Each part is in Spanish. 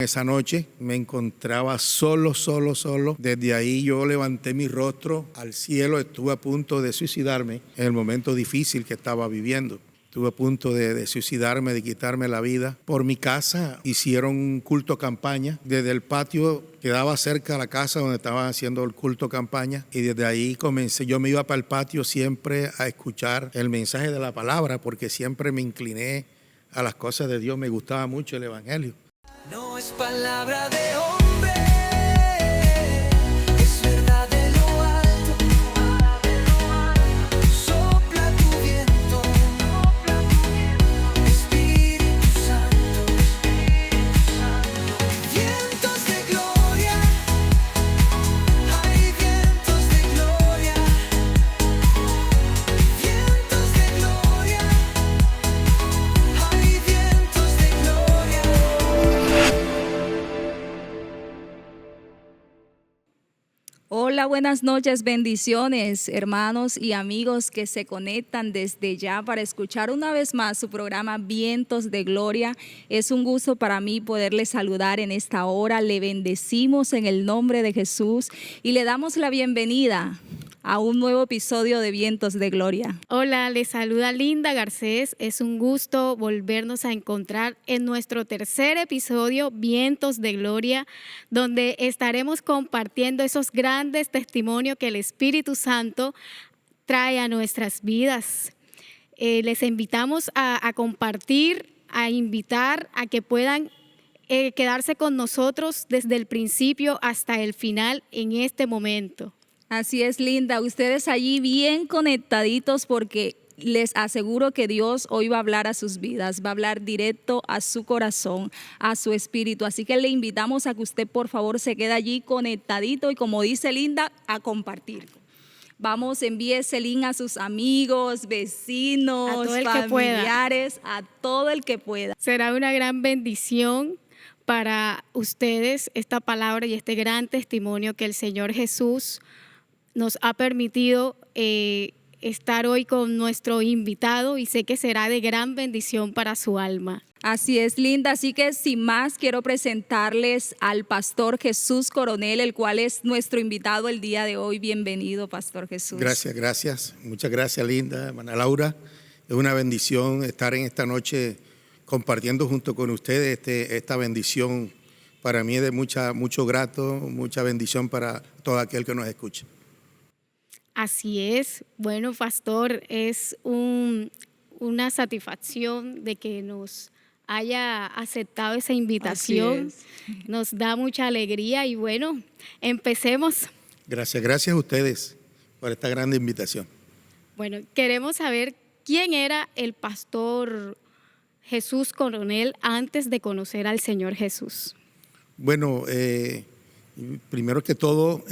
Esa noche me encontraba solo. Desde ahí yo levanté mi rostro al cielo. Estuve a punto de suicidarme en el momento difícil que estaba viviendo. Estuve a punto de suicidarme, de quitarme la vida. Por mi casa hicieron un culto campaña. Desde el patio quedaba cerca de la casa donde estaban haciendo el culto campaña. Y desde ahí comencé. Yo me iba para el patio siempre a escuchar el mensaje de la palabra, porque siempre me incliné a las cosas de Dios. Me gustaba mucho el evangelio. No es palabra de hombre, es verdad de lo alto. Sopla tu viento, Espíritu Santo. Vientos de gloria, hay vientos de gloria. Vientos de gloria, hay vientos de gloria. Hola, buenas noches, bendiciones, hermanos y amigos que se conectan desde ya para escuchar una vez más su programa Vientos de Gloria. Es un gusto para mí poderle saludar en esta hora. Le bendecimos en el nombre de Jesús y le damos la bienvenida a un nuevo episodio de Vientos de Gloria. Hola, les saluda Linda Garcés. Es un gusto volvernos a encontrar en nuestro tercer episodio, Vientos de Gloria, donde estaremos compartiendo esos grandes testimonios que el Espíritu Santo trae a nuestras vidas. Les invitamos a compartir, a invitar a que puedan quedarse con nosotros desde el principio hasta el final en este momento. Así es, Linda. Ustedes allí bien conectaditos porque les aseguro que Dios hoy va a hablar a sus vidas, va a hablar directo a su corazón, a su espíritu. Así que le invitamos a que usted por favor se quede allí conectadito y, como dice Linda, a compartir. Vamos, envíe ese link a sus amigos, vecinos, A todo el familiares, a todo el que pueda. Será una gran bendición para ustedes esta palabra y este gran testimonio que el Señor Jesús nos ha permitido estar hoy con nuestro invitado, y sé que será de gran bendición para su alma. Así es, Linda. Así que sin más, quiero presentarles al Pastor Jesús Coronel, el cual es nuestro invitado el día de hoy. Bienvenido, Pastor Jesús. Gracias. Muchas gracias, Linda, hermana Laura. Es una bendición estar en esta noche compartiendo junto con ustedes esta bendición. Para mí es de mucho grato, mucha bendición para todo aquel que nos escucha. Así es. Bueno, Pastor, es una satisfacción de que nos haya aceptado esa invitación. Nos da mucha alegría y bueno, empecemos. Gracias a ustedes por esta grande invitación. Bueno, queremos saber quién era el Pastor Jesús Coronel antes de conocer al Señor Jesús. Bueno, primero que todo,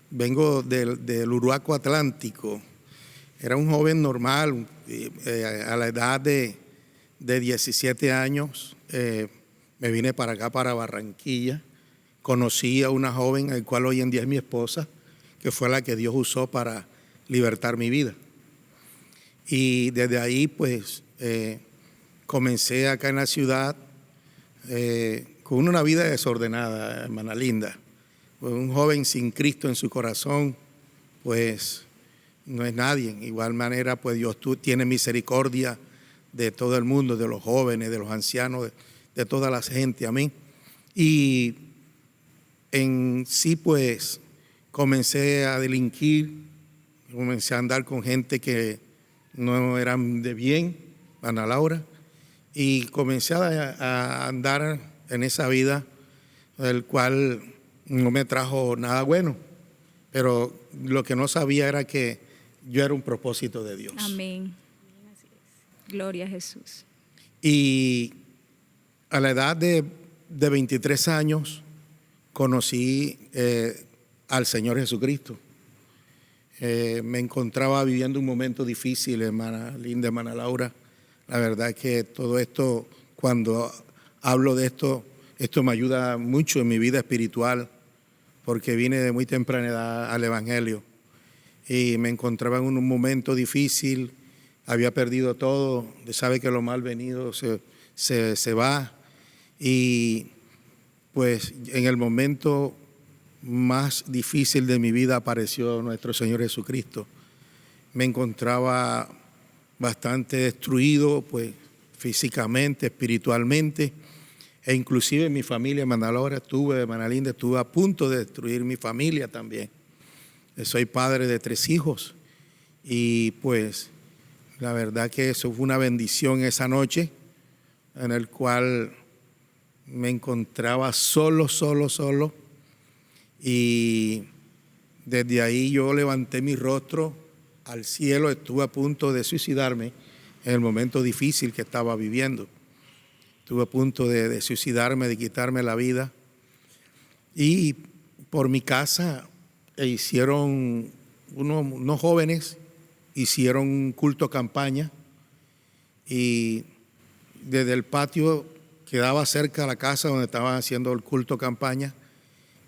vengo del Uruaco Atlántico. Era un joven normal, a la edad de 17 años me vine para acá, para Barranquilla. Conocí a una joven, el cual hoy en día es mi esposa, que fue la que Dios usó para libertar mi vida. Y desde ahí, pues, comencé acá en la ciudad con una vida desordenada, hermana Linda. Pues un joven sin Cristo en su corazón, pues no es nadie. De igual manera, pues Dios tiene misericordia de todo el mundo, de los jóvenes, de los ancianos, de toda la gente. Amén. Y en sí, pues, comencé a delinquir, comencé a andar con gente que no eran de bien, Ana Laura, y comencé a andar en esa vida, el cual no me trajo nada bueno, pero lo que no sabía era que yo era un propósito de Dios. Amén. Gloria a Jesús. Y a la edad de 23 años conocí al Señor Jesucristo. Me encontraba viviendo un momento difícil, hermana Linda, hermana Laura. La verdad es que todo esto, cuando hablo de esto me ayuda mucho en mi vida espiritual, porque vine de muy temprana edad al Evangelio y me encontraba en un momento difícil, había perdido todo, sabe que lo mal venido se va, y pues en el momento más difícil de mi vida apareció nuestro Señor Jesucristo. Me encontraba bastante destruido, pues físicamente, espiritualmente, e inclusive mi familia, hermana Laura, hermana Linda, estuve a punto de destruir mi familia también. Soy padre de 3 hijos y pues la verdad que eso fue una bendición esa noche en el cual me encontraba solo y desde ahí yo levanté mi rostro al cielo, estuve a punto de suicidarme en el momento difícil que estaba viviendo. Estuve a punto de suicidarme, de quitarme la vida. Y por mi casa hicieron unos jóvenes, hicieron un culto campaña y desde el patio quedaba cerca de la casa donde estaban haciendo el culto campaña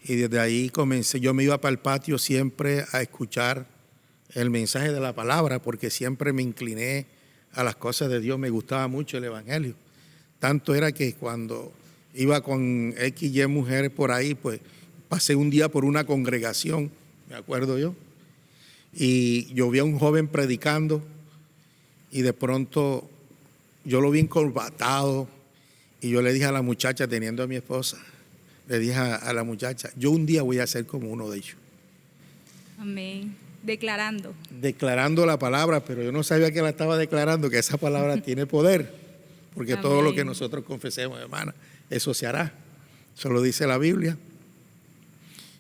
y desde ahí comencé, yo me iba para el patio siempre a escuchar el mensaje de la palabra porque siempre me incliné a las cosas de Dios, me gustaba mucho el evangelio. Tanto era que cuando iba con X y mujeres por ahí, pues pasé un día por una congregación, me acuerdo yo, y yo vi a un joven predicando y de pronto yo lo vi encorbatado y yo le dije a la muchacha, teniendo a mi esposa, le dije a la muchacha, yo un día voy a ser como uno de ellos. Amén. Declarando. Declarando la palabra, pero yo no sabía que la estaba declarando, que esa palabra tiene poder, porque Amén. todo lo que nosotros confesemos, hermana, eso se hará. Eso lo dice la Biblia.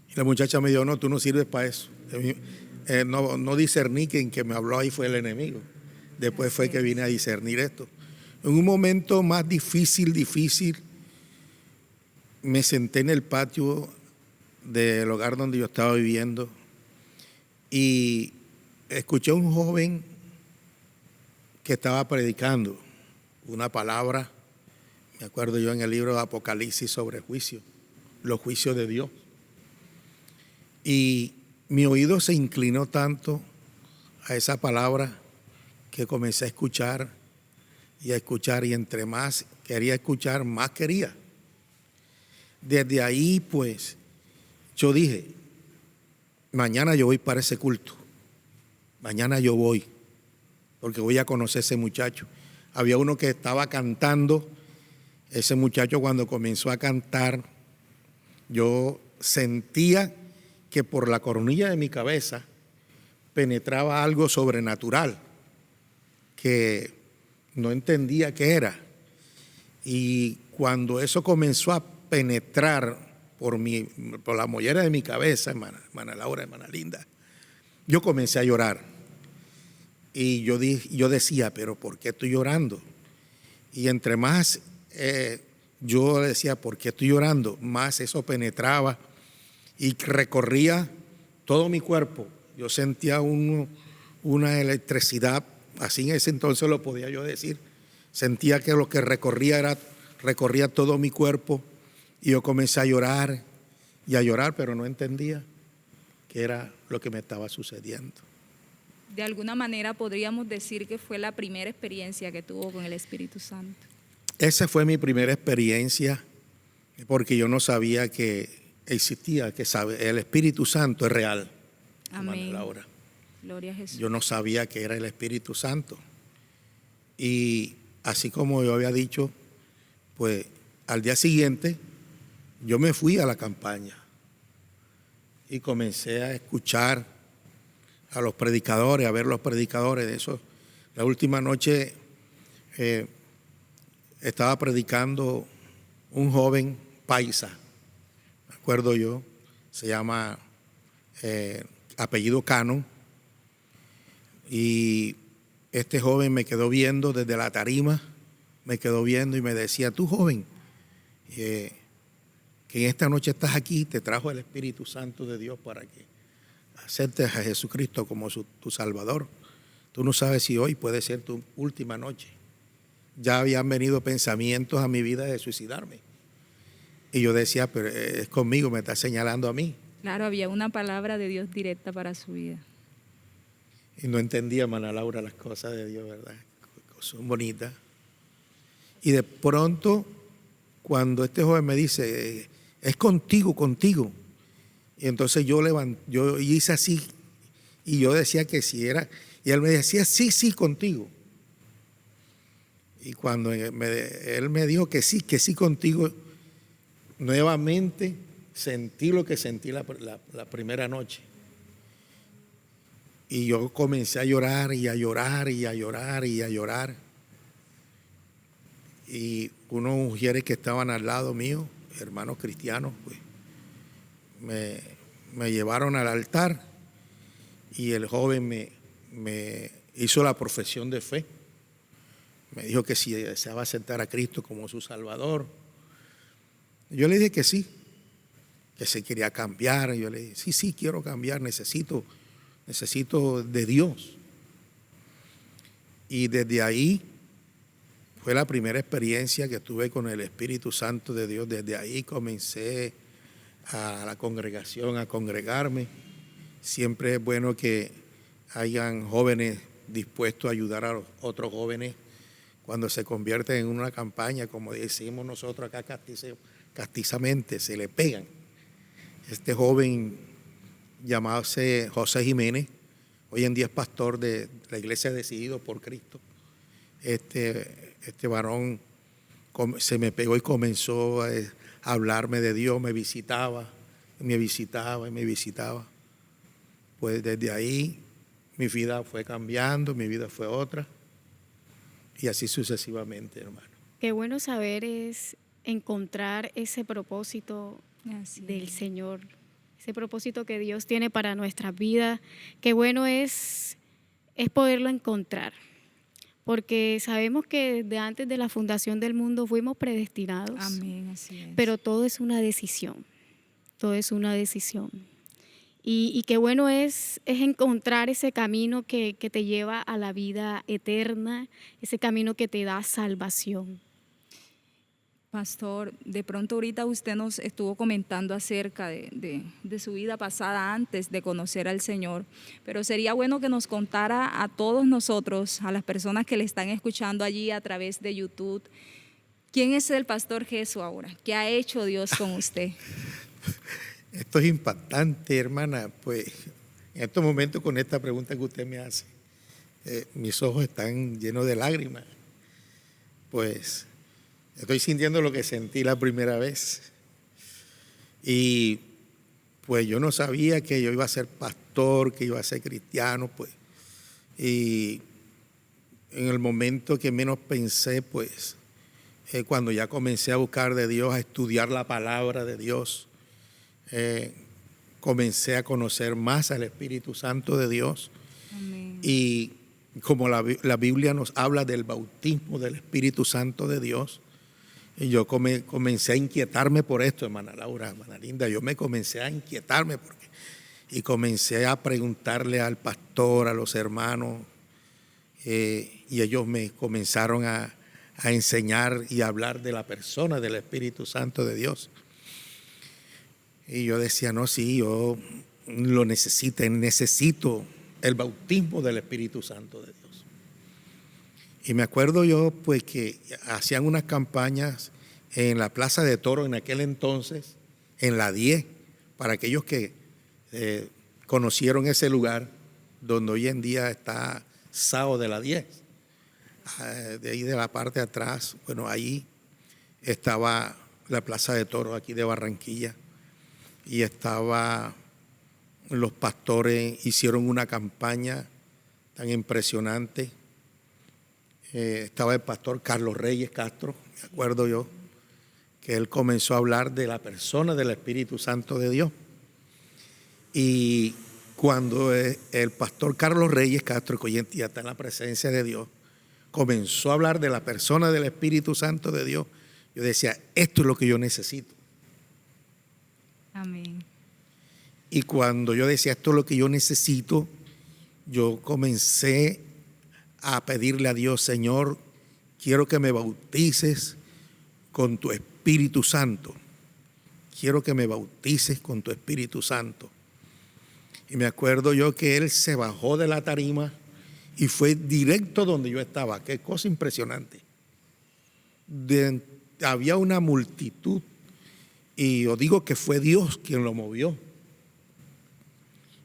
Y la muchacha me dijo, no, tú no sirves para eso. No discerní que en que me habló ahí fue el enemigo. Después fue que vine a discernir esto. En un momento más difícil, me senté en el patio del hogar donde yo estaba viviendo y escuché a un joven que estaba predicando una palabra, me acuerdo yo en el libro de Apocalipsis sobre juicio, los juicios de Dios. Y mi oído se inclinó tanto a esa palabra que comencé a escuchar y entre más quería escuchar, más quería. Desde ahí, pues, yo dije, mañana yo voy para ese culto, mañana yo voy, porque voy a conocer a ese muchacho. Había uno que estaba cantando, ese muchacho cuando comenzó a cantar, yo sentía que por la coronilla de mi cabeza penetraba algo sobrenatural, que no entendía qué era. Y cuando eso comenzó a penetrar por la mollera de mi cabeza, hermana Laura, hermana Linda, yo comencé a llorar. Y yo decía, pero ¿por qué estoy llorando? Y entre más yo decía, ¿por qué estoy llorando? Más eso penetraba y recorría todo mi cuerpo. Yo sentía una electricidad, así en ese entonces lo podía yo decir. Sentía que lo que recorría todo mi cuerpo y yo comencé a llorar, pero no entendía qué era lo que me estaba sucediendo. De alguna manera podríamos decir que fue la primera experiencia que tuvo con el Espíritu Santo. Esa fue mi primera experiencia porque yo no sabía que existía, que el Espíritu Santo es real. Amén. Laura. Gloria a Jesús. Yo no sabía que era el Espíritu Santo. Y así como yo había dicho, pues al día siguiente yo me fui a la campaña y comencé a escuchar a los predicadores, a ver los predicadores de eso. La última noche estaba predicando un joven paisa, me acuerdo yo, se llama apellido Cano, y este joven me quedó viendo desde la tarima, me quedó viendo y me decía, tú joven, que en esta noche estás aquí, te trajo el Espíritu Santo de Dios para que aceptes a Jesucristo como tu Salvador. Tú no sabes si hoy puede ser tu última noche. Ya habían venido pensamientos a mi vida de suicidarme. Y yo decía, pero es conmigo, me está señalando a mí. Claro, había una palabra de Dios directa para su vida. Y no entendía, hermana Laura, las cosas de Dios, ¿verdad? Son bonitas. Y de pronto, cuando este joven me dice, es contigo, contigo. Y entonces yo hice así y yo decía que sí era, y él me decía, sí, sí, contigo. Y cuando él me dijo que sí contigo, nuevamente sentí lo que sentí la primera noche. Y yo comencé a llorar y a llorar y a llorar y a llorar. Y unos mujeres que estaban al lado mío, hermanos cristianos, pues me llevaron al altar y el joven me hizo la profesión de fe. Me dijo que si deseaba aceptar a Cristo como su Salvador. Yo le dije que sí, que se quería cambiar. Yo le dije, sí, quiero cambiar, necesito de Dios. Y desde ahí fue la primera experiencia que tuve con el Espíritu Santo de Dios. Desde ahí comencé a la congregación, a congregarme. Siempre es bueno que hayan jóvenes dispuestos a ayudar a los otros jóvenes cuando se convierten en una campaña, como decimos nosotros acá castizamente, se le pegan. Este joven llamado José Jiménez, hoy en día es pastor de la iglesia Decidido por Cristo. Este varón se me pegó y comenzó a hablarme de Dios, me visitaba. Pues desde ahí mi vida fue cambiando, mi vida fue otra. Y así sucesivamente, hermano. Qué bueno saber es encontrar ese propósito Así del es. Señor, ese propósito que Dios tiene para nuestras vidas. Qué bueno es poderlo encontrar, porque sabemos que desde antes de la fundación del mundo fuimos predestinados. Amén, así es. Pero todo es una decisión, todo es una decisión. Y qué bueno es encontrar ese camino que te lleva a la vida eterna, ese camino que te da salvación. Pastor, de pronto ahorita usted nos estuvo comentando acerca de su vida pasada antes de conocer al Señor, pero sería bueno que nos contara a todos nosotros, a las personas que le están escuchando allí a través de YouTube, ¿quién es el Pastor Jesús ahora? ¿Qué ha hecho Dios con usted? Esto es impactante, hermana. Pues en estos momentos, con esta pregunta que usted me hace, mis ojos están llenos de lágrimas. Pues estoy sintiendo lo que sentí la primera vez. Y pues yo no sabía que yo iba a ser pastor, que iba a ser cristiano, pues. Y en el momento que menos pensé, pues, cuando ya comencé a buscar de Dios, a estudiar la palabra de Dios, comencé a conocer más al Espíritu Santo de Dios. Amén. Y como la Biblia nos habla del bautismo del Espíritu Santo de Dios, y yo comencé a inquietarme por esto, hermana Laura, hermana Linda. Yo me comencé a inquietarme y comencé a preguntarle al pastor, a los hermanos, y ellos me comenzaron a enseñar y a hablar de la persona del Espíritu Santo de Dios. Y yo decía, no, sí, yo lo necesito el bautismo del Espíritu Santo de Dios. Y me acuerdo yo, pues, que hacían unas campañas en la Plaza de Toros en aquel entonces, en la 10, para aquellos que conocieron ese lugar donde hoy en día está Sao de la 10. De ahí de la parte de atrás, bueno, ahí estaba la Plaza de Toros aquí de Barranquilla. Y los pastores hicieron una campaña tan impresionante. Estaba el pastor Carlos Reyes Castro, me acuerdo yo, que él comenzó a hablar de la persona del Espíritu Santo de Dios. Y cuando el pastor Carlos Reyes Castro, que hoy en día está en la presencia de Dios, comenzó a hablar de la persona del Espíritu Santo de Dios, yo decía, esto es lo que yo necesito. Amén. Y cuando yo decía, esto es lo que yo necesito, yo comencé a pedirle a Dios, Señor, quiero que me bautices con tu Espíritu Santo. Quiero que me bautices con tu Espíritu Santo. Y me acuerdo yo que él se bajó de la tarima y fue directo donde yo estaba. Qué cosa impresionante. Había una multitud Y yo digo que fue Dios quien lo movió.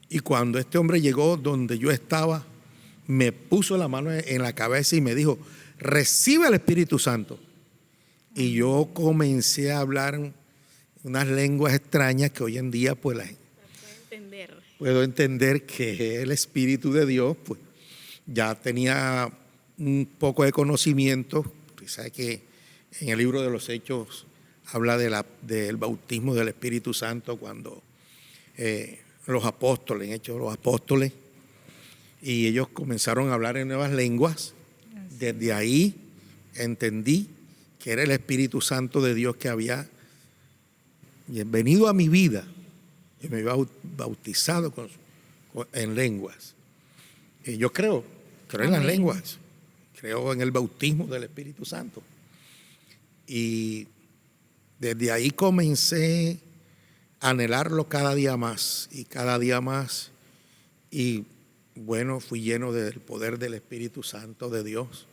Y cuando este hombre llegó donde yo estaba, me puso la mano en la cabeza y me dijo, recibe el Espíritu Santo. Y yo comencé a hablar unas lenguas extrañas que hoy en día pues puedo entender que el Espíritu de Dios, pues ya tenía un poco de conocimiento. Usted sabe que en el libro de los Hechos habla del bautismo del Espíritu Santo cuando los apóstoles, en Hechos de los Apóstoles, y ellos comenzaron a hablar en nuevas lenguas. Desde ahí entendí que era el Espíritu Santo de Dios que había venido a mi vida y me había bautizado en lenguas. Y yo creo en las lenguas, creo en el bautismo del Espíritu Santo. Y desde ahí comencé a anhelarlo cada día más y cada día más. Y bueno, fui lleno del poder del Espíritu Santo de Dios.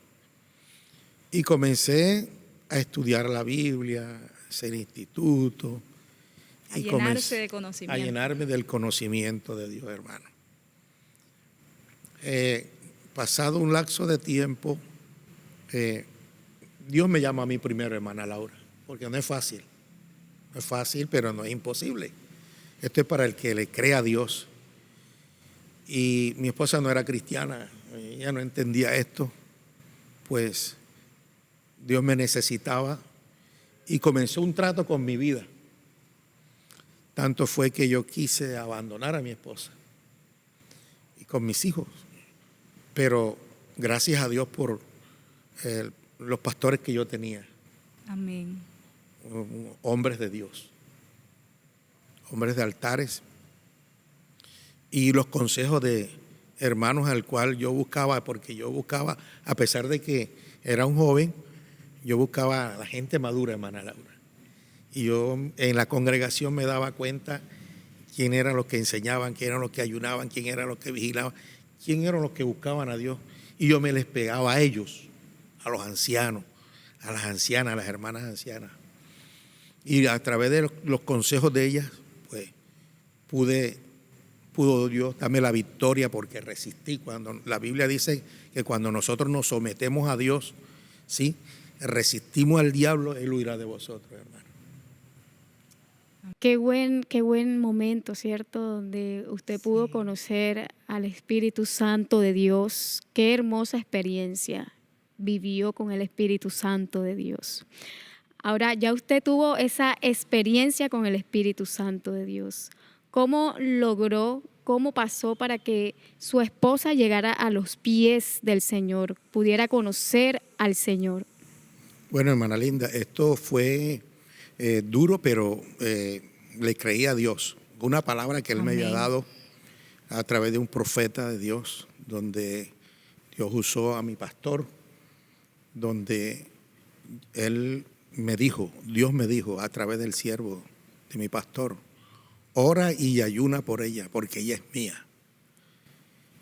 Y comencé a estudiar la Biblia, a hacer instituto. A llenarse de conocimiento. A llenarme del conocimiento de Dios, hermano. Pasado un lapso de tiempo, Dios me llama a mí primero, hermana Laura, porque no es fácil. No es fácil, pero no es imposible. Esto es para el que le cree a Dios. Y mi esposa no era cristiana, ella no entendía esto, pues Dios me necesitaba y comenzó un trato con mi vida. Tanto fue que yo quise abandonar a mi esposa y con mis hijos. Pero gracias a Dios por los pastores que yo tenía. Amén. Hombres de Dios, hombres de altares, y los consejos de hermanos al cual yo buscaba, porque yo buscaba, a pesar de que era un joven, yo buscaba a la gente madura, hermana Laura. Y yo en la congregación me daba cuenta quién eran los que enseñaban, quién eran los que ayunaban, quién eran los que vigilaban, quién eran los que buscaban a Dios. Y yo me les pegaba a ellos, a los ancianos, a las ancianas, a las hermanas ancianas. Y a través de los consejos de ellas, pues pudo Dios darme la victoria porque resistí. Cuando la Biblia dice que cuando nosotros nos sometemos a Dios, ¿sí?, resistimos al diablo, él huirá de vosotros, hermano. Qué buen momento, ¿cierto? Donde usted pudo conocer al Espíritu Santo de Dios. Qué hermosa experiencia vivió con el Espíritu Santo de Dios. Ahora, ya usted tuvo esa experiencia con el Espíritu Santo de Dios. ¿Cómo logró, cómo pasó para que su esposa llegara a los pies del Señor, pudiera conocer al Señor? Bueno, hermana linda, esto fue duro, pero le creí a Dios. Una palabra que Él me había dado a través de un profeta de Dios, donde Dios usó a mi pastor, donde Dios me dijo a través del siervo de mi pastor, ora y ayuna por ella, porque ella es mía.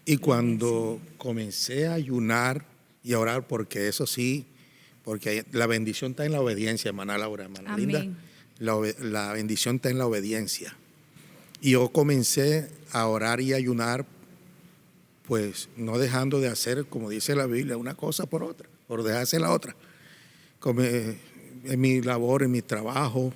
Y cuando comencé a ayunar y a orar, porque eso sí, porque la bendición está en la obediencia, hermana Laura, hermana linda. La bendición está en la obediencia. Y yo comencé a orar y ayunar, pues no dejando de hacer, como dice la Biblia, una cosa por otra, por dejarse la otra. Como en mi labor, en mi trabajo,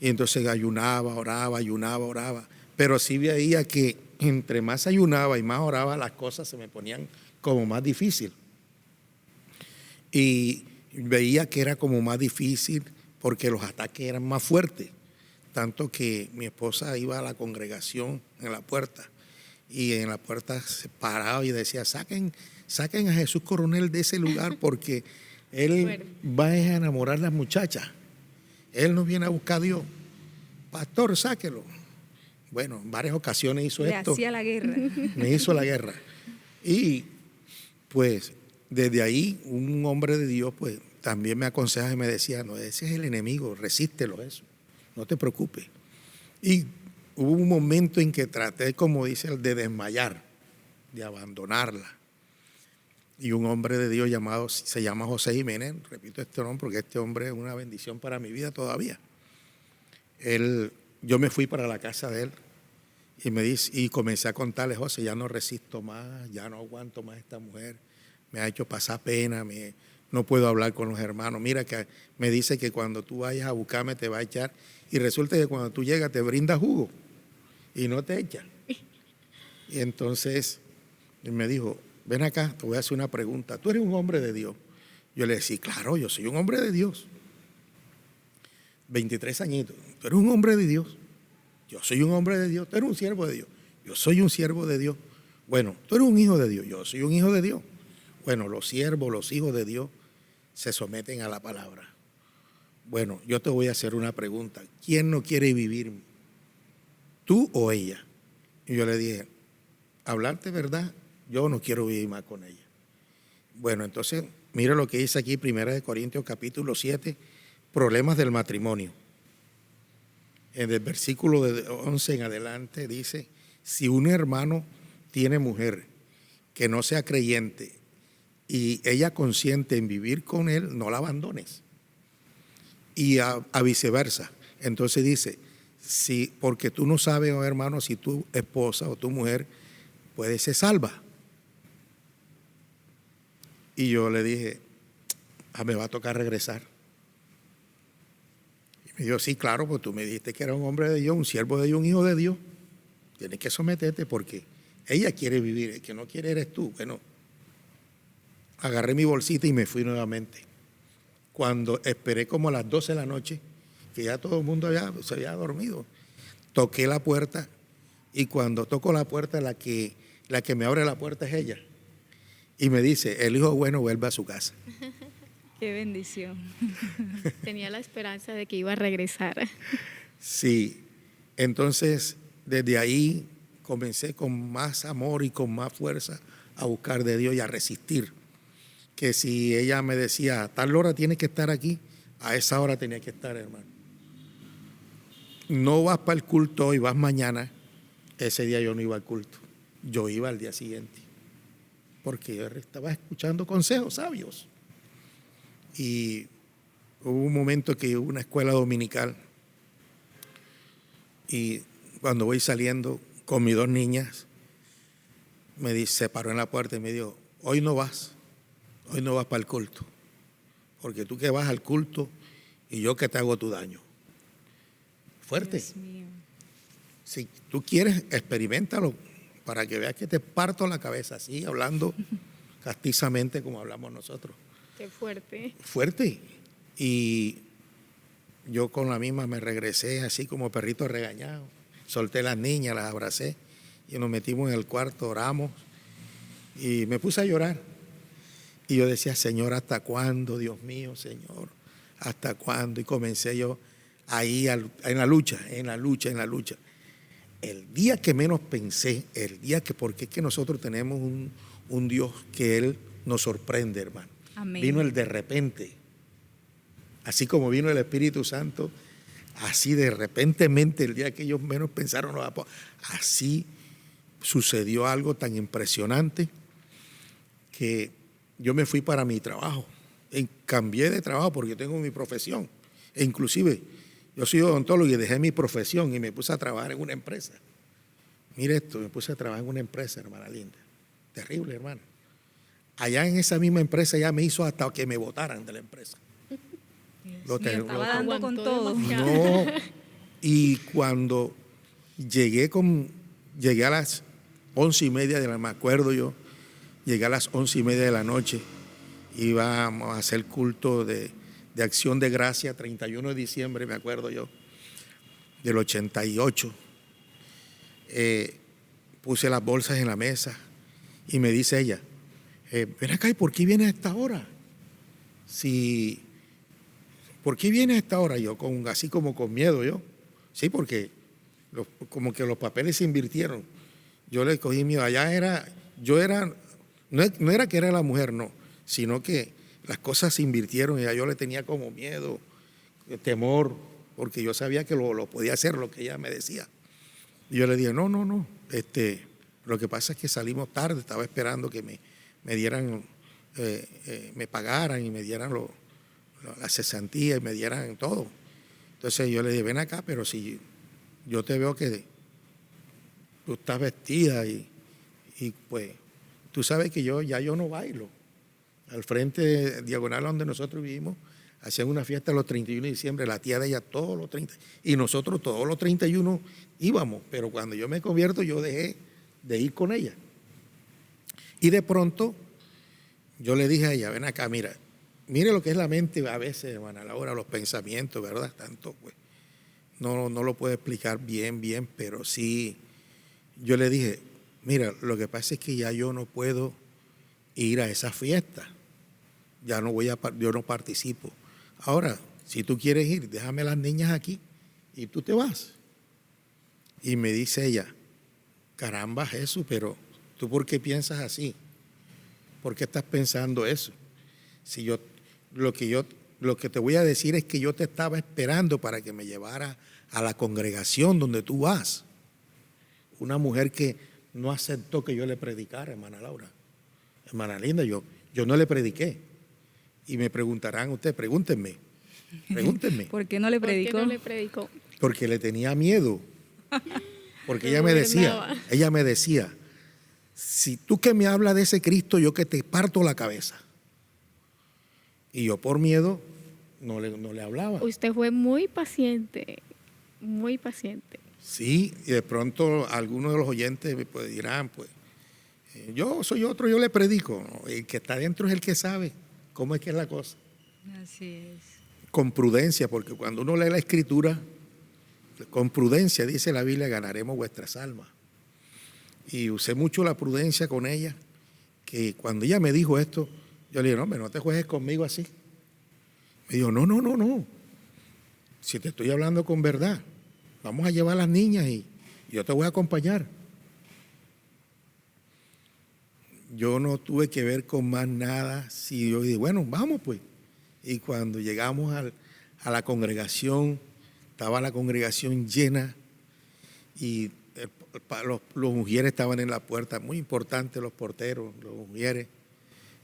y entonces ayunaba, oraba. Pero sí veía que entre más ayunaba y más oraba, las cosas se me ponían como más difícil. Y veía que era como más difícil porque los ataques eran más fuertes. Tanto que mi esposa iba a la congregación en la puerta y en la puerta se paraba y decía, saquen a Jesús Coronel de ese lugar porque él va a enamorar a las muchachas. Él no viene a buscar a Dios. Pastor, sáquelo. Bueno, en varias ocasiones hizo esto. Le hacía la guerra. Me hizo la guerra. Y pues desde ahí un hombre de Dios pues también me aconsejaba y me decía, no, ese es el enemigo, resístelo eso, no te preocupes. Y hubo un momento en que traté, como dice, de desmayar, de abandonarla. Y un hombre de Dios se llama José Jiménez, repito este nombre porque este hombre es una bendición para mi vida todavía. yo me fui para la casa de él y me dice, y comencé a contarle, José, ya no resisto más, ya no aguanto más esta mujer, me ha hecho pasar pena, no puedo hablar con los hermanos. Mira que me dice que cuando tú vayas a buscarme te va a echar, y resulta que cuando tú llegas te brinda jugo y no te echa. Y entonces él me dijo, ven acá, te voy a hacer una pregunta. ¿Tú eres un hombre de Dios? Yo le decía, claro, yo soy un hombre de Dios. 23 añitos. Tú eres un hombre de Dios. Yo soy un hombre de Dios. Tú eres un siervo de Dios. Yo soy un siervo de Dios. Bueno, tú eres un hijo de Dios. Yo soy un hijo de Dios. Bueno, los siervos, los hijos de Dios se someten a la palabra. Bueno, yo te voy a hacer una pregunta. ¿Quién no quiere vivir? ¿Tú o ella? Y yo le dije, hablarte verdad, yo no quiero vivir más con ella. Bueno, entonces, mira lo que dice aquí, 1 Corintios capítulo 7, problemas del matrimonio. En el versículo de 11 en adelante dice, si un hermano tiene mujer que no sea creyente y ella consiente en vivir con él, no la abandones. Y a viceversa. Entonces dice, si, porque tú no sabes, oh hermano, si tu esposa o tu mujer puede ser salva. Y yo le dije, me va a tocar regresar. Y me dijo, sí, claro, pues tú me dijiste que era un hombre de Dios, un siervo de Dios, un hijo de Dios. Tienes que someterte porque ella quiere vivir, el que no quiere eres tú. Bueno, agarré mi bolsita y me fui nuevamente. Cuando esperé como a las 12 de la noche, que ya todo el mundo se había dormido, toqué la puerta y cuando toco la puerta, la que me abre la puerta es ella. Y me dice, el hijo bueno vuelve a su casa. Qué bendición. Tenía la esperanza de que iba a regresar. Sí, entonces desde ahí comencé con más amor y con más fuerza a buscar de Dios y a resistir. Que si ella me decía, a tal hora tienes que estar aquí, a esa hora tenía que estar, hermano. No vas para el culto hoy, vas mañana. Ese día yo no iba al culto, yo iba al día siguiente. Porque yo estaba escuchando consejos sabios. Y hubo un momento que hubo una escuela dominical y cuando voy saliendo con mis dos niñas, se paró en la puerta y me dijo, hoy no vas para el culto, porque tú que vas al culto y yo que te hago tu daño. Fuerte. Dios mío. Si tú quieres, experiméntalo para que veas que te parto la cabeza, así, hablando castizamente como hablamos nosotros. Qué fuerte. Fuerte. Y yo con la misma me regresé así como perrito regañado. Solté a las niñas, las abracé y nos metimos en el cuarto, oramos y me puse a llorar. Y yo decía, Señor, ¿hasta cuándo, Dios mío, Señor? ¿Hasta cuándo? Y comencé yo ahí en la lucha. El día que menos pensé, porque es que nosotros tenemos un Dios que Él nos sorprende, hermano. Amén. Vino el de repente. Así como vino el Espíritu Santo, así de repentemente, el día que ellos menos pensaron, así sucedió algo tan impresionante que yo me fui para mi trabajo. Cambié de trabajo porque yo tengo mi profesión. E inclusive, yo soy odontólogo y dejé mi profesión y me puse a trabajar en una empresa. Mire esto, me puse a trabajar en una empresa, hermana linda. Terrible, hermano. Allá en esa misma empresa ya me hizo hasta que me votaran de la empresa. Dios mío, estaba dando con Aguantó todo. demasiado. No. Y cuando llegué a las 11:30 me acuerdo yo, llegué a las 11:30 de la noche, íbamos a hacer culto de acción de gracia, 31 de diciembre, me acuerdo yo, del 88. Puse las bolsas en la mesa y me dice ella, ven acá, ¿y por qué vienes a esta hora? ¿Por qué vienes a esta hora? Yo así como con miedo yo. Sí, porque como que los papeles se invirtieron. Yo le cogí miedo. No era que era la mujer, no, sino que las cosas se invirtieron y yo le tenía como miedo, temor, porque yo sabía que lo podía hacer lo que ella me decía. Y yo le dije, no, lo que pasa es que salimos tarde, estaba esperando que me dieran, me pagaran y me dieran la cesantía y me dieran todo. Entonces yo le dije, ven acá, pero si yo te veo que tú estás vestida y pues tú sabes que yo no bailo. Al frente diagonal donde nosotros vivimos, hacían una fiesta los 31 de diciembre, la tía de ella todos los 30, y nosotros todos los 31 íbamos, pero cuando yo me convierto yo dejé de ir con ella. Y de pronto yo le dije a ella, ven acá, mire lo que es la mente a veces, hermana Laura, los pensamientos, ¿verdad? Tanto, pues, no lo puedo explicar bien, pero sí, yo le dije, mira, lo que pasa es que ya yo no puedo ir a esa fiesta, yo no participo. Ahora, si tú quieres ir, déjame las niñas aquí y tú te vas. Y me dice ella, caramba Jesús, pero ¿tú por qué piensas así? ¿Por qué estás pensando eso? Si lo que te voy a decir es que yo te estaba esperando para que me llevara a la congregación donde tú vas. Una mujer que no aceptó que yo le predicara, hermana Laura. Hermana Linda, yo no le prediqué. Y me preguntarán ustedes, pregúntenme. ¿Por qué no le ¿Por qué predicó? no le predicó? Porque le tenía miedo. Porque Lo ella me decía, si tú que me hablas de ese Cristo, yo que te parto la cabeza. Y yo por miedo no le hablaba. Usted fue muy paciente, muy paciente. Sí, y de pronto algunos de los oyentes pues, dirán, pues, yo soy otro, yo le predico. ¿No? El que está adentro es el que sabe cómo es que es la cosa. Así es. Con prudencia, porque cuando uno lee la Escritura, con prudencia, dice la Biblia, ganaremos vuestras almas. Y usé mucho la prudencia con ella, que cuando ella me dijo esto, yo le dije, no, hombre, no te juegues conmigo así. Me dijo, no. Si te estoy hablando con verdad, vamos a llevar a las niñas y yo te voy a acompañar. Yo no tuve que ver con más nada. Si yo dije, bueno, vamos pues. Y cuando llegamos a la congregación, estaba la congregación llena y los mujeres estaban en la puerta, muy importante los porteros, los mujeres.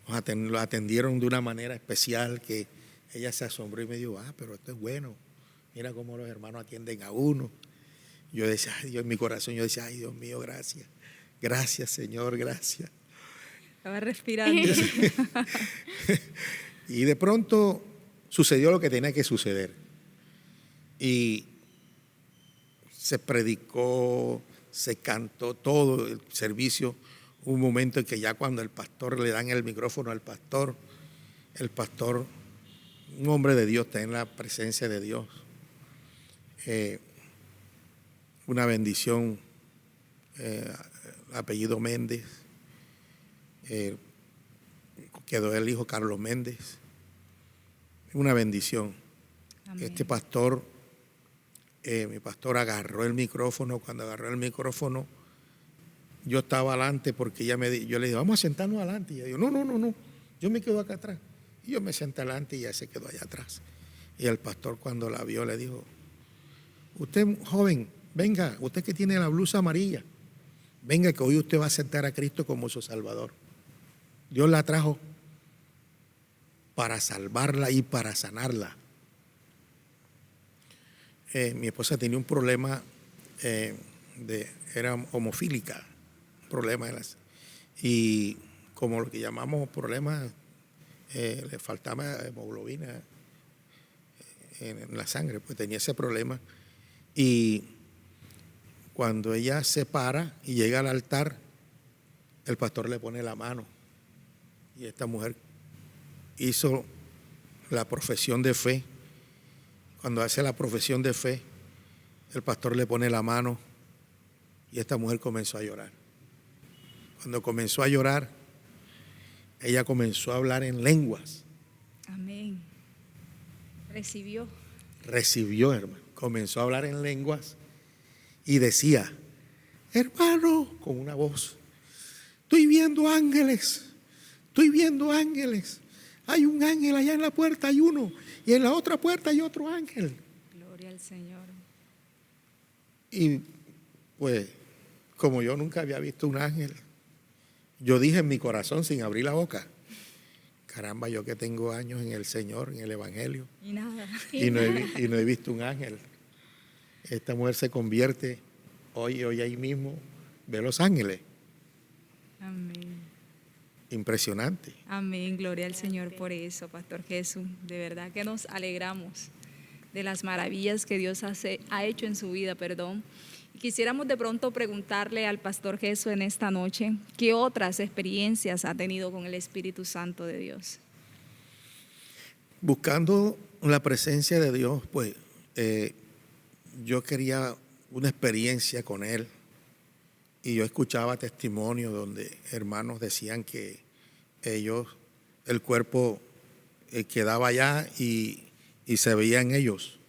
Los atendieron de una manera especial que ella se asombró y me dijo, pero esto es bueno. Mira cómo los hermanos atienden a uno. Yo decía, ay Dios, en mi corazón, yo decía, ay Dios mío, gracias. Gracias, Señor, gracias. Estaba respirando. Y de pronto sucedió lo que tenía que suceder. Y se predicó, se cantó todo el servicio. Hubo un momento en que ya cuando el pastor le dan el micrófono al pastor, el pastor, un hombre de Dios, está en la presencia de Dios. Una bendición, apellido Méndez. Quedó el hijo Carlos Méndez. Una bendición. Amén. Este pastor, mi pastor agarró el micrófono. Cuando agarró el micrófono, yo estaba adelante porque yo le dije, vamos a sentarnos adelante. Y ella dijo, no, yo me quedo acá atrás. Y yo me senté adelante y ella se quedó allá atrás. Y el pastor cuando la vio le dijo, usted joven, venga, usted que tiene la blusa amarilla, venga que hoy usted va a aceptar a Cristo como su Salvador. Dios la trajo para salvarla y para sanarla. Mi esposa tenía un problema, era homofílica, un problema y como lo que llamamos problemas, le faltaba hemoglobina en la sangre, pues tenía ese problema. Y cuando ella se para y llega al altar, el pastor le pone la mano. Y esta mujer hizo la profesión de fe. Cuando hace la profesión de fe, el pastor le pone la mano y esta mujer comenzó a llorar. Cuando comenzó a llorar, ella comenzó a hablar en lenguas. Amén. Recibió. Recibió, hermano. Comenzó a hablar en lenguas y decía, hermano, con una voz, estoy viendo ángeles. Hay un ángel allá en la puerta, hay uno. Y en la otra puerta hay otro ángel. Gloria al Señor. Y pues, como yo nunca había visto un ángel, yo dije en mi corazón sin abrir la boca, caramba, yo que tengo años en el Señor, en el Evangelio, Y nada. y no he visto un ángel. Esta mujer se convierte hoy ahí mismo, ve los ángeles. Amén. Impresionante. Amén, gloria al Señor por eso, Pastor Jesús. De verdad que nos alegramos de las maravillas que Dios ha hecho en su vida, perdón. Y quisiéramos de pronto preguntarle al Pastor Jesús en esta noche, ¿qué otras experiencias ha tenido con el Espíritu Santo de Dios? Buscando la presencia de Dios, pues yo quería una experiencia con Él. Y yo escuchaba testimonios donde hermanos decían que ellos, el cuerpo quedaba allá y se veía en ellos.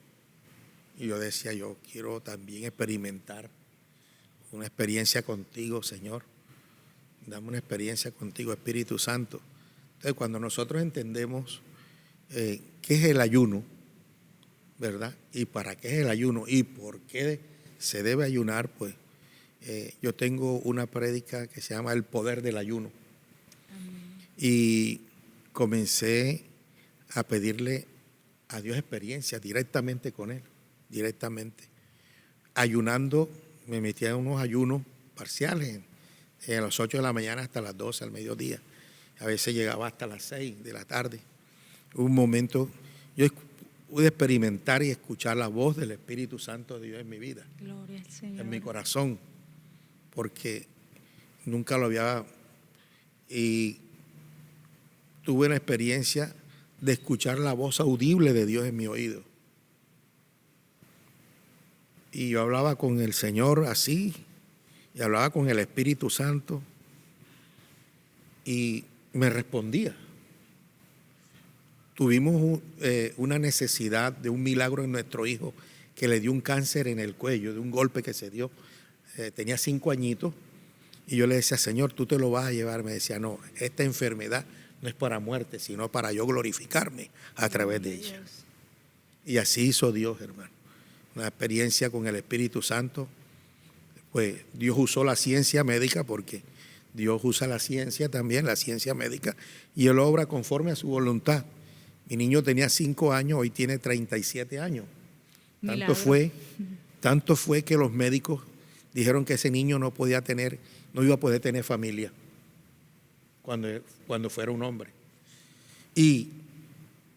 Y yo decía, yo quiero también experimentar una experiencia contigo, Señor. Dame una experiencia contigo, Espíritu Santo. Entonces, cuando nosotros entendemos qué es el ayuno, ¿verdad? Y para qué es el ayuno y por qué se debe ayunar, pues yo tengo una prédica que se llama El Poder del Ayuno. Y comencé a pedirle a Dios experiencia directamente con Él, directamente. Ayunando, me metía en unos ayunos parciales, a las 8 de la mañana hasta las 12 al mediodía. A veces llegaba hasta las 6 de la tarde. Hubo un momento, yo pude experimentar y escuchar la voz del Espíritu Santo de Dios en mi vida, Gloria al Señor. en mi corazón, porque nunca lo había. Y tuve una experiencia de escuchar la voz audible de Dios en mi oído. Y yo hablaba con el Señor así, y hablaba con el Espíritu Santo, y me respondía. Tuvimos una necesidad de un milagro en nuestro hijo, que le dio un cáncer en el cuello, de un golpe que se dio. Tenía 5 añitos, y yo le decía, Señor, tú te lo vas a llevar. Me decía, no, esta enfermedad no es para muerte, sino para yo glorificarme a través de ella. Y así hizo Dios, hermano. Una experiencia con el Espíritu Santo. Pues Dios usó la ciencia médica, porque Dios usa la ciencia también, la ciencia médica, y Él obra conforme a su voluntad. Mi niño tenía 5 años, hoy tiene 37 años. Milagro. Tanto fue que los médicos dijeron que ese niño no iba a poder tener familia cuando fuera un hombre. Y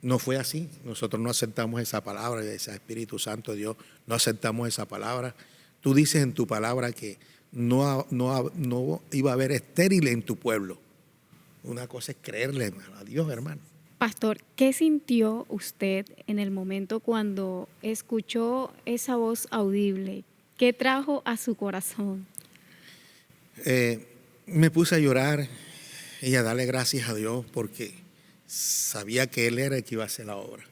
no fue así. Nosotros no aceptamos esa palabra, ese Espíritu Santo de Dios, no aceptamos esa palabra. Tú dices en tu palabra que no iba a haber estéril en tu pueblo. Una cosa es creerle, hermano, a Dios, hermano. Pastor, ¿qué sintió usted en el momento cuando escuchó esa voz audible? ¿Qué trajo a su corazón? Me puse a llorar y a darle gracias a Dios, porque sabía que Él era el que iba a hacer la obra.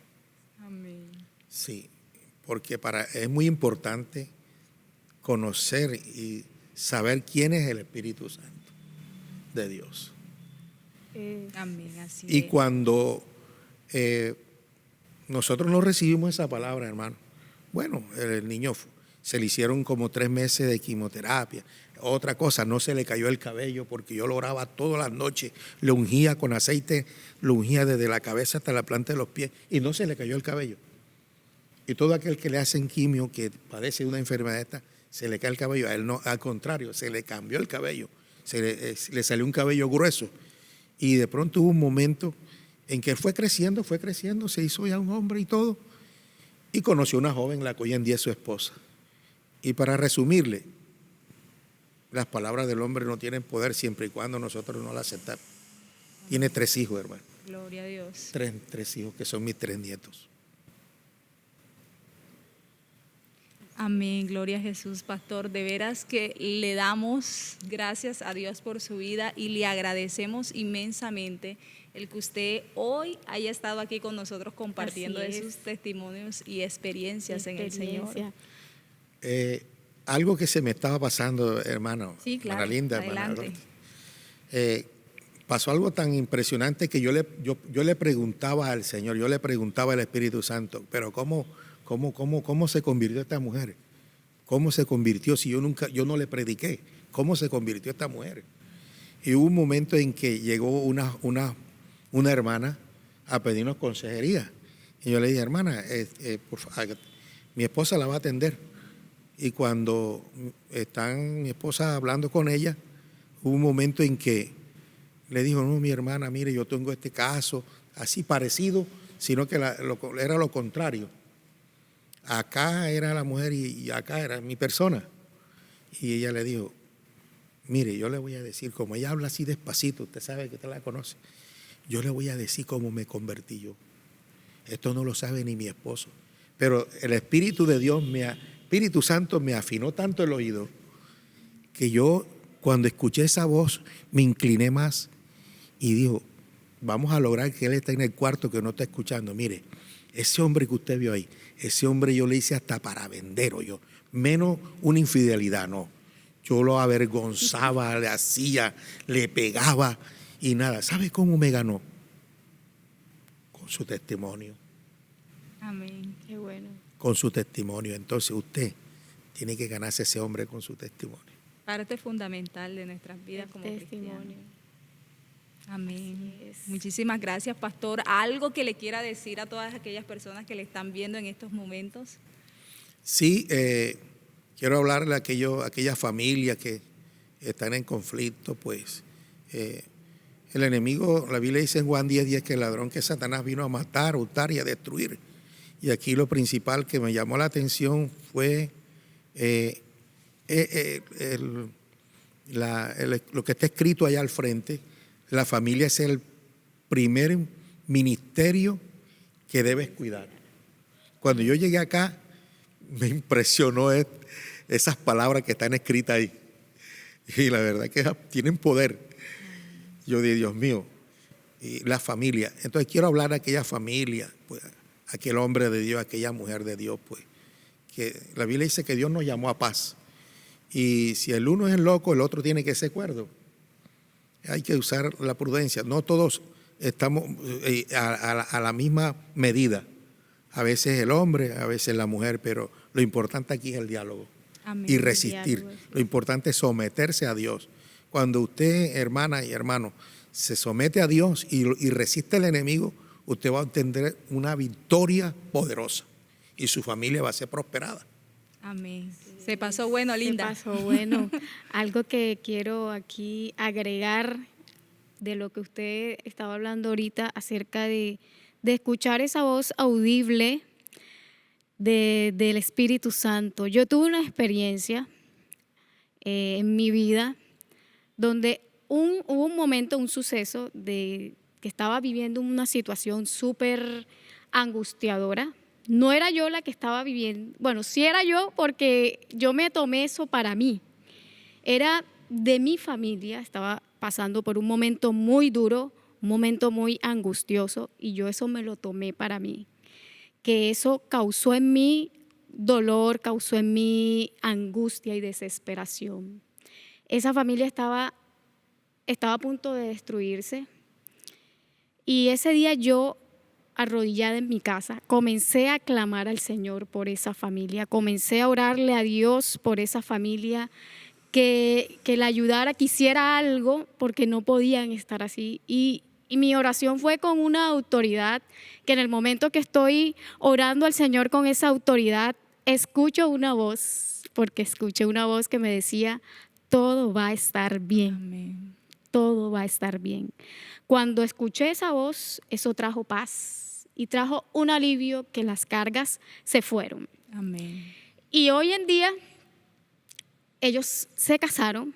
Amén. Sí, porque es muy importante conocer y saber quién es el Espíritu Santo de Dios. Amén, así Y es. cuando nosotros no recibimos esa palabra, hermano, bueno, el niño se le hicieron como 3 meses de quimioterapia. Otra cosa, no se le cayó el cabello, porque yo lo oraba todas las noches, lo ungía con aceite, lo ungía desde la cabeza hasta la planta de los pies, y no se le cayó el cabello. Y todo aquel que le hacen quimio, que padece de una enfermedad esta, se le cae el cabello. A él no, al contrario, se le cambió el cabello, le salió un cabello grueso. Y de pronto hubo un momento en que fue creciendo, se hizo ya un hombre y todo, y conoció una joven, la que hoy en día es su esposa. Y para resumirle, las palabras del hombre no tienen poder siempre y cuando nosotros no las aceptamos. Tiene 3 hijos, hermano. Gloria a Dios. Tres hijos, que son mis 3 nietos. Amén, gloria a Jesús, pastor. De veras que le damos gracias a Dios por su vida y le agradecemos inmensamente el que usted hoy haya estado aquí con nosotros compartiendo Así de es. sus testimonios y experiencias en el Señor. Algo que se me estaba pasando, hermano, Sí, claro, hermana Linda, hermana adelante. Dorothy. Pasó algo tan impresionante que yo le preguntaba al Señor, yo le preguntaba al Espíritu Santo, pero ¿cómo se convirtió esta mujer? ¿Cómo se convirtió si yo no le prediqué? ¿Cómo se convirtió esta mujer? Y hubo un momento en que llegó una una hermana a pedirnos consejería. Y yo le dije, hermana, por favor, mi esposa la va a atender. Y cuando están mi esposa hablando con ella, hubo un momento en que le dijo, no, mi hermana, mire, yo tengo este caso, así parecido, sino que era lo contrario. Acá era la mujer y acá era mi persona. Y ella le dijo, mire, yo le voy a decir, como ella habla así despacito, usted sabe que usted la conoce, yo le voy a decir cómo me convertí yo. Esto no lo sabe ni mi esposo. Pero el Espíritu de Dios, Espíritu Santo me afinó tanto el oído que yo, cuando escuché esa voz, me incliné más y dijo, vamos a lograr que él esté en el cuarto que no está escuchando. Mire, ese hombre que usted vio ahí, ese hombre yo le hice hasta para vender, yo, menos una infidelidad, no. Yo lo avergonzaba, le hacía, le pegaba y nada. ¿Sabe cómo me ganó? Con su testimonio. Amén. Qué bueno. Con su testimonio. Entonces usted tiene que ganarse ese hombre con su testimonio. Parte fundamental de nuestras vidas El como testimonio. cristianos. Amén. Así es. Muchísimas gracias, pastor. ¿Algo que le quiera decir a todas aquellas personas que le están viendo en estos momentos? Sí, quiero hablarle a aquellas familias que están en conflicto, pues el enemigo, la Biblia dice en Juan 10:10 que el ladrón, que Satanás vino a matar, a hurtar y a destruir. Y aquí lo principal que me llamó la atención fue lo que está escrito allá al frente. La familia es el primer ministerio que debes cuidar. Cuando yo llegué acá, me impresionó esas palabras que están escritas ahí. Y la verdad que tienen poder. Yo dije, Dios mío, y la familia. Entonces quiero hablar de aquella familia, pues, aquel hombre de Dios, aquella mujer de Dios, pues, que la Biblia dice que Dios nos llamó a paz. Y si el uno es loco, el otro tiene que ser cuerdo. Hay que usar la prudencia. No todos estamos a la misma medida. A veces el hombre, a veces la mujer, pero lo importante aquí es el diálogo. Amén. Y resistir. diálogo, sí. Lo importante es someterse a Dios. Cuando usted, hermana y hermano, se somete a Dios y resiste al enemigo, usted va a obtener una victoria poderosa y su familia va a ser prosperada. Amén. Se pasó bueno, Linda. Se pasó bueno. Algo que quiero aquí agregar de lo que usted estaba hablando ahorita acerca de escuchar esa voz audible del Espíritu Santo. Yo tuve una experiencia en mi vida donde hubo un momento, un suceso de que estaba viviendo una situación súper angustiadora. No era yo la que estaba viviendo, bueno, sí era yo porque yo me tomé eso para mí. Era de mi familia, estaba pasando por un momento muy duro, un momento muy angustioso y yo eso me lo tomé para mí. Que eso causó en mí dolor, causó en mí angustia y desesperación. Esa familia estaba a punto de destruirse y ese día yo, arrodillada en mi casa, comencé a clamar al Señor por esa familia, comencé a orarle a Dios por esa familia, que la ayudara, que hiciera algo, porque no podían estar así. Y mi oración fue con una autoridad, que en el momento que estoy orando al Señor con esa autoridad, escucho una voz, porque escuché una voz que me decía, todo va a estar bien. Amén. Todo va a estar bien. Cuando escuché esa voz, eso trajo paz y trajo un alivio, que las cargas se fueron. Amén. Y hoy en día, ellos se casaron,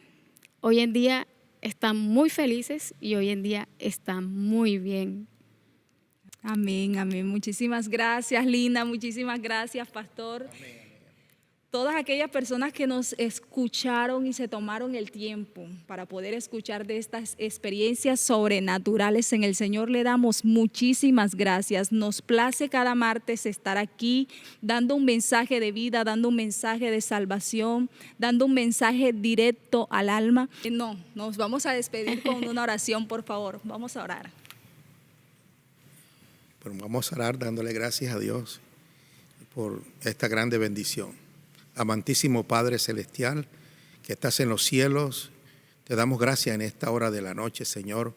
hoy en día están muy felices y hoy en día están muy bien. Amén, amén. Muchísimas gracias, Linda. Muchísimas gracias, pastor. Todas aquellas personas que nos escucharon y se tomaron el tiempo para poder escuchar de estas experiencias sobrenaturales en el Señor, le damos muchísimas gracias. Nos place cada martes estar aquí dando un mensaje de vida, dando un mensaje de salvación, dando un mensaje directo al alma. No, nos vamos a despedir con una oración, por favor. Vamos a orar. Pero vamos a orar dándole gracias a Dios por esta grande bendición. Amantísimo Padre Celestial, que estás en los cielos, te damos gracias en esta hora de la noche, Señor,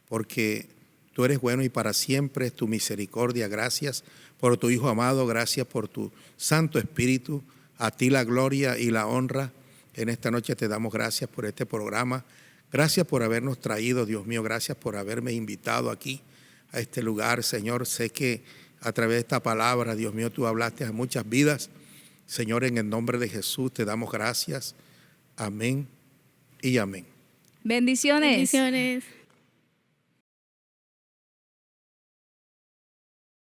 porque Tú eres bueno y para siempre es tu misericordia. Gracias por tu Hijo amado, gracias por tu Santo Espíritu. A ti la gloria y la honra. En esta noche te damos gracias por este programa. Gracias por habernos traído, Dios mío. Gracias por haberme invitado aquí a este lugar, Señor. Sé que a través de esta palabra, Dios mío, tú hablaste a muchas vidas. Señor, en el nombre de Jesús te damos gracias. Amén y amén. Bendiciones. Bendiciones.